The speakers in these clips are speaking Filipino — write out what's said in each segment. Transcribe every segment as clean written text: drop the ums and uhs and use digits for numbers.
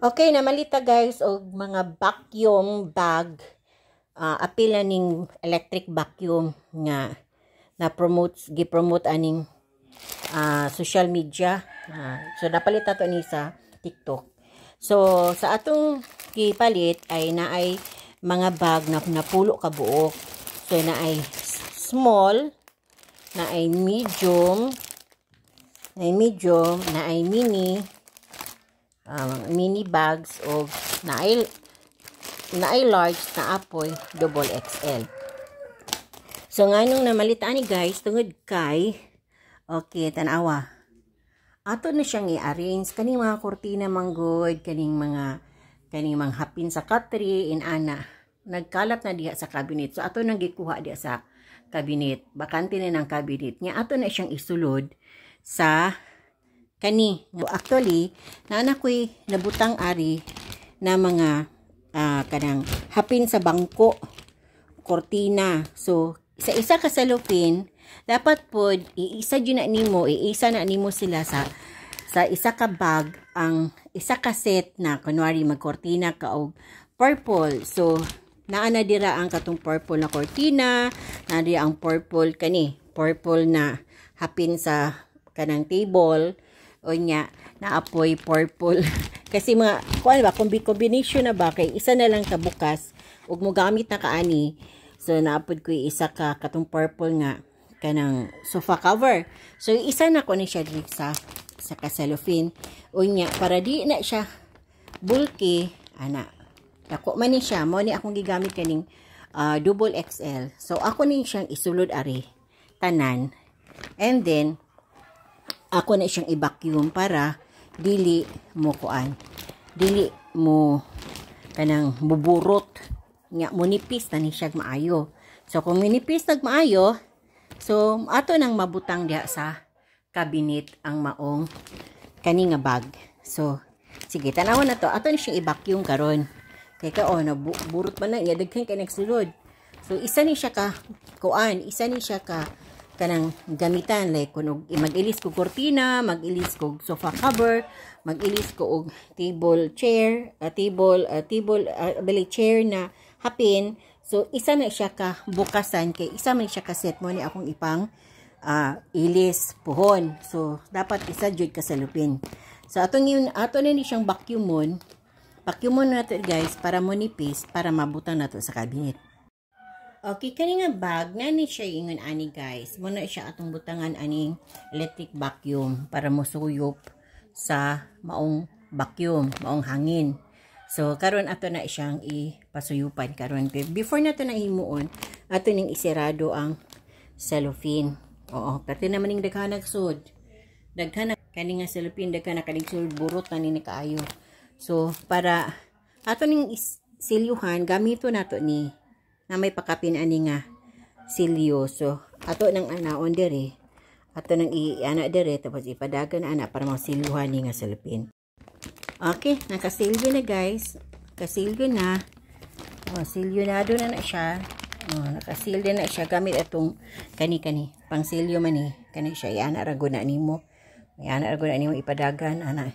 Okay, namalita guys og mga vacuum bag. Apil na ning electric vacuum nga gi-promote aning social media. So napalita to ni sa TikTok. So sa atong gipalit ay naay mga bag na napulo ka buok. So naay small, naay medium, naay mini bags o naay large na apoy double XL. So nganong namalitaan ni guys tungod kay okay tanawa. Ato na siyang i-arrange kaning mga kurtina manggod, kaning mga hapin sa katri in ana. Nagkalat na diha sa cabinet. So ato nang gikuha diha sa cabinet. Bakante na ng cabinet niya. Ato na siyang isulod sa kani. Actually, naana ko'y nabutang ari na mga kanang hapin sa bangko, kortina. So, isa ka salupin, dapat po iisa na nimo sila sa isa ka bag, ang isa ka set na kunwari magkortina ka og purple. So, naana dira ang katong purple na kortina, naana ang purple na hapin sa kanang table. O nya, naapoy purple. Kasi mga, kuan ba, combination na ba, kay isa na lang kabukas, ug mo gamit na kaani. So, naapod ko isa ka, katong purple nga, kanang sofa cover. So, isa na ko na siya dito sa kasalofin. O nya, para di na siya bulky, dako man ni siya, mo ni akong gigamit kaning double XL. So, ako ni siyang isulod ari, tanan. And then, ako na siyang i-vacuum para dili mo kanang buburot nga munipis na ni siya maayo. So kung minipis maayo, so ato nang mabutang diha sa cabinet ang maong kani nga bag. So sige, tanawon na to. Ato ni siyang i-vacuum karon. Kay na burot man na niya daghan kay nagsulod. So isa ni siya ka kanang gamitan, like kung mag-ilis ko kortina, mag-ilis ko sofa cover, mag-ilis ko og chair na hapin. So isa na siya ka bukasan, kay isa man siya ka set mo ni akong ipang ilis puhon. So dapat isa jud ka salupin. So ato na ni siyang vacuumon nato guys para monipis, para mabutang nato sa cabinet. Okay, kani nga bag na ni siya ingon ani guys. Muna siya atong butangan aning electric vacuum para mosuyop sa maong vacuum, maong hangin. So karon ato na siyang ipasuyupan karon. Before nato na himuon, ato ning isirado ang cellophane. Oo, pati naman ning daghan nagsud. Daghan kani nga cellophane, daghan na kaning sud burot na ni kaayo. So para ato ning silyuhan, gamito nato ni na may pakapin ani nga silyo. So ato nang anaon dire, ato nang iana dire, tapos ipadagan ana para masilyuhan ni nga salupin. Okay, nakasilyo na guys, kasilyo na. Silyonado na siya. Nakasilyo na siya gamit atong kani pang silyo man ni kani siya. Iana ra gud na nimo, ipadagan ana,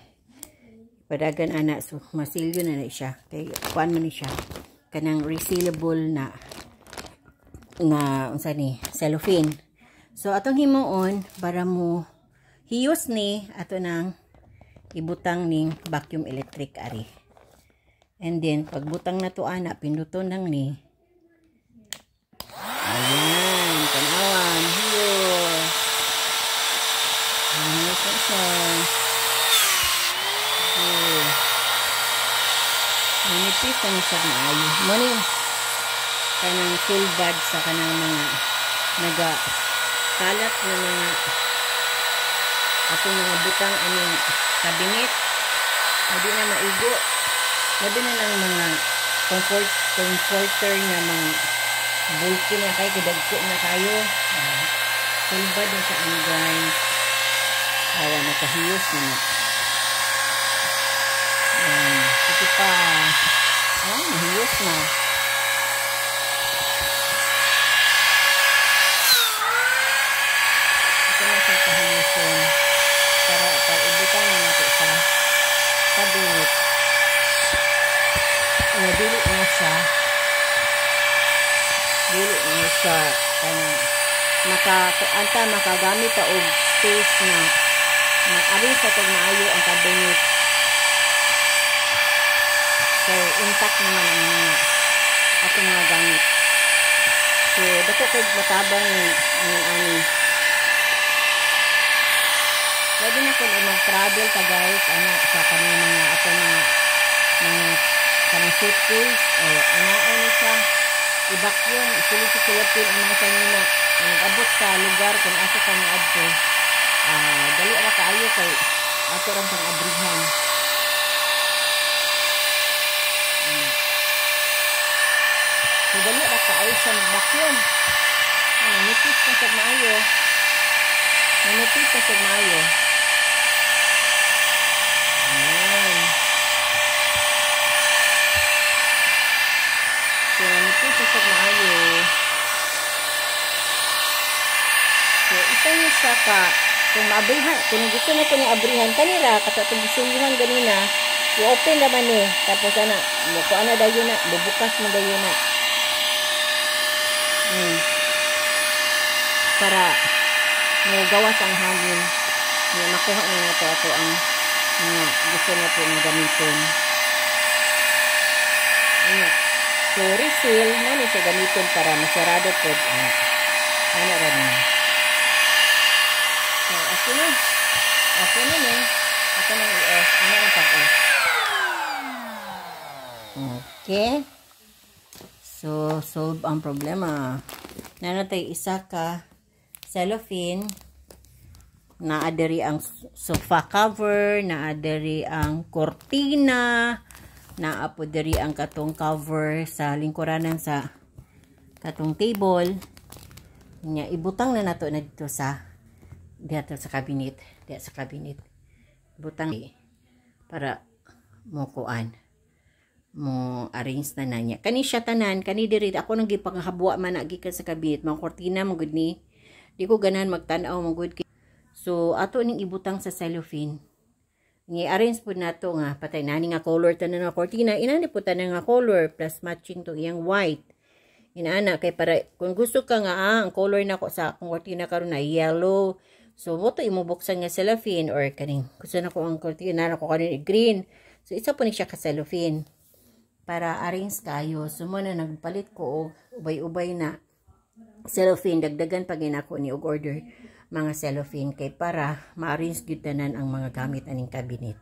so masilyo na siya. Kay kuan man ni siya kanang resealable na unsa ni cellophane. So atong himuon para mo hiyos ni ato nang ibutang ning vacuum electric ari. And then pagbutang na to ana, pinduton nang ni. Ayan, tanawan, hiyos. Hiyos na siya. Manipis na siya maayo. Muna kanang full bag sa kanang mga nagakalat na mga atong mga butang aning cabinet. Hindi na maigo. Labi na lang mga comforter na mga bulky na kayo, kidagko na kayo. Full bag na siya ang guys. Awa, nakahiyos na. Ito pa. Mahiyos na. Ito na siya kahiyosin. Para ibutan na natin sa cabinet. dili na siya makagamit ta og space na arin sa tag maayo ang cabinet. So intact naman ang mga atong mga gamit. So dako kay matabang ng ani. Pwede na kung mag-travel ka guys, sa kanang mga atong mga kanang suitcase o ano siya i-vacuum, isulit-sulitin ang mga kanina abot sa lugar kung asa ka maadto. Dali ra kaayo kay ato lang pang abrihan. So dali ra kaayo sa mag-vacuum. Nipis na sa maayo. Nipis na sa maayo. So nipis na sa maayo. So isa niya siya ka kung maabrihan, kung gusto na ito ni abrihan kanila, katong gisulihan ganina, i-open naman eh. Tapos kung ano dayo na, bubukas mo dayo na. Para gawas ang hangin. Makuha na nato ato ang mga gusto na ito ng gamitin. So refill, na siya gamitin para masarado po. Ano rin yun. So, ako na i-off. Ano ang pag-off? Okay. So, solve ang problema. Nanatay isa ka cellophane. Naadari ang sofa cover. Naadari ang kortina. Naapodari ang katong cover sa lingkuranan sa katong table. Ibutang na nato na dito sa cabinet. Butang para mo kuan. Mo arrange na niya. Kani siya tanan, kani diri ako nang gipanghabwa man gikan sa cabinet, mga kortina mo gud ni. Di ko ganahan magtan-aw mo gud. So ato ning ibutang sa cellophane. Arrange po nato nga patay nani nga color tanan nga kortina. Inani po tanan nga color plus matching to iyang white. Inaana kay para kung gusto ka nga ang color nako sa akong kortina karon na yellow. So mo to imubuksan nga cellophane or kaning gusto nako ang kortina nako kanin green. So isa po ni siya ka cellophane para arrange kayo. So mo na nagpalit ko og ubay-ubay na cellophane, dagdagan pa gid ako ni og order mga cellophane kay para ma-arrange gyud tanan ang mga gamit aning cabinet.